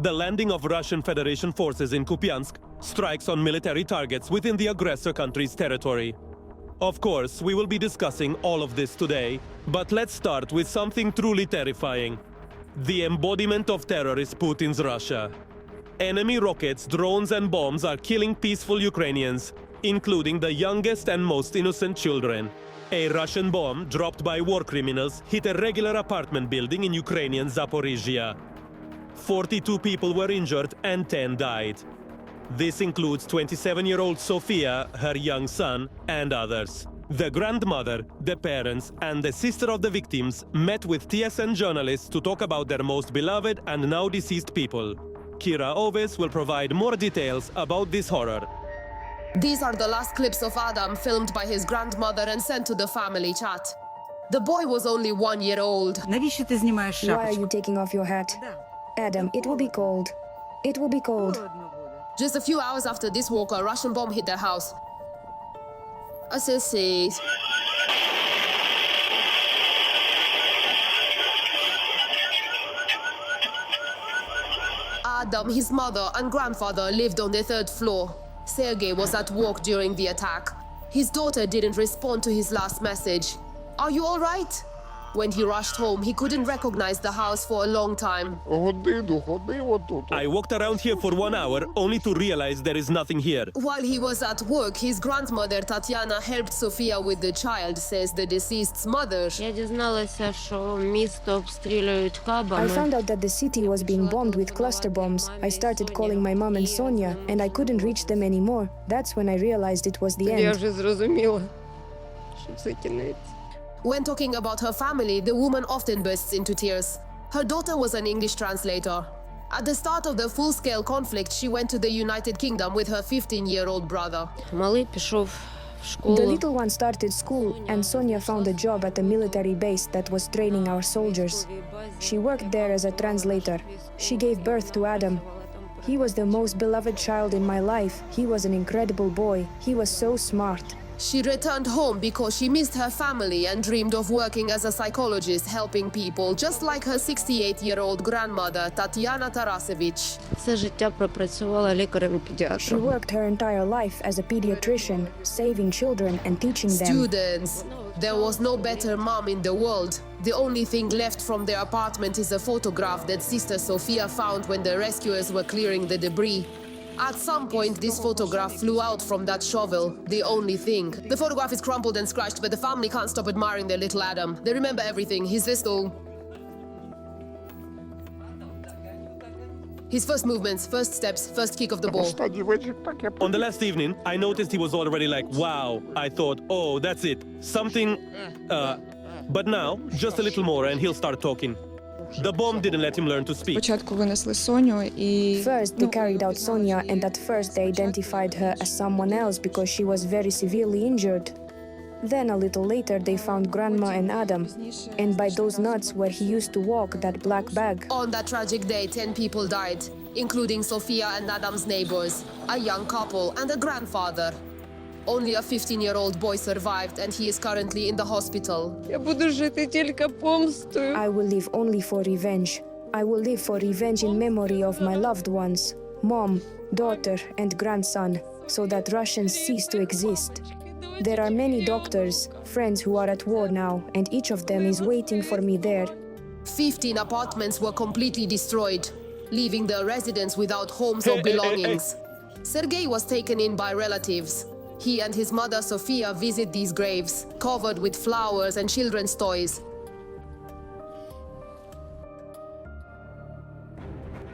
The landing of Russian Federation forces in Kupiansk strikes on military targets within the aggressor country's territory. Of course, we will be discussing all of this today, but let's start with something truly terrifying. The embodiment of terror is Putin's Russia. Enemy rockets, drones and bombs are killing peaceful Ukrainians, including the youngest and most innocent children. A Russian bomb dropped by war criminals hit a regular apartment building in Ukrainian Zaporizhzhia. 42 people were injured and 10 died. This includes 27-year-old Sofia, her young son, and others. The grandmother, the parents, and the sister of the victims met with TSN journalists to talk about their most beloved and now deceased people. Kira Oves will provide more details about this horror. These are the last clips of Adam filmed by his grandmother and sent to the family chat. The boy was only 1 year old. Навіщо ти знімаєш шапочку? Why are you taking off your hat? Adam, it will be cold. It will be cold. Just a few hours after this walk, a Russian bomb hit their house. Assassin. Adam, his mother and grandfather lived on the 3rd floor. Sergei was at work during the attack. His daughter didn't respond to his last message. Are you all right? When he rushed home, he couldn't recognize the house for a long time. I walked around here for 1 hour only to realize there is nothing here. While he was at work, his grandmother Tatiana helped Sofia with the child, says the deceased's mother. Я дізналася, що місто обстрілюють кабами. I found out that the city was being bombed with cluster bombs. I started calling my mom and Sonia, and I couldn't reach them anymore. That's when I realized it was the Я end. вже зрозуміла, що це кінець. When talking about her family, the woman often bursts into tears. Her daughter was an English translator. At the start of the full-scale conflict, she went to the United Kingdom with her 15-year-old brother. Малий пішов в The школу. little one started school, and Sonia found a job at a military base that was training our soldiers. She worked there as a translator. She gave birth to Adam. He was the most beloved child in my life. He was an incredible boy. He was so smart. She returned home because she missed her family and dreamed of working as a psychologist, helping people, just like her 68-year-old grandmother, Tatiana Tarasevich. Все життя пропрацювала She лікарем-педіатром. worked her entire life as a pediatrician, saving children and teaching them. Students. There was no better mom in the world. The only thing left from their apartment is a photograph that Sister Sofia found when the rescuers were clearing the debris. At some point, this photograph flew out from that shovel, the only thing. The photograph is crumpled and scratched, but the family can't stop admiring their little Adam. They remember everything, his whistle, his first movements, first steps, first kick of the ball. On the last evening, I noticed he was already like, wow. I thought, oh, that's it. Something, but now, just a little more and he'll start talking. The bomb didn't let him learn to speak. Спочатку винесли Соню і First, they carried out Sonia, and at first they identified her as someone else because she was very severely injured. Then, a little later, they found Grandma and Adam, and by those nuts where he used to walk, that black bag. On that tragic day, 10 people died, including Sofia and Adam's neighbors, a young couple, and a grandfather. Only a 15-year-old boy survived, and he is currently in the hospital. Я буду жити тільки помстою. I will live only for revenge. I will live for revenge in memory of my loved ones, mom, daughter, and grandson, so that Russians cease to exist. There are many doctors, friends who are at war now, and each of them is waiting for me there. 15 apartments were completely destroyed, leaving the residents without homes or belongings. Sergei was taken in by relatives. He and his mother Sofia visit these graves, covered with flowers and children's toys.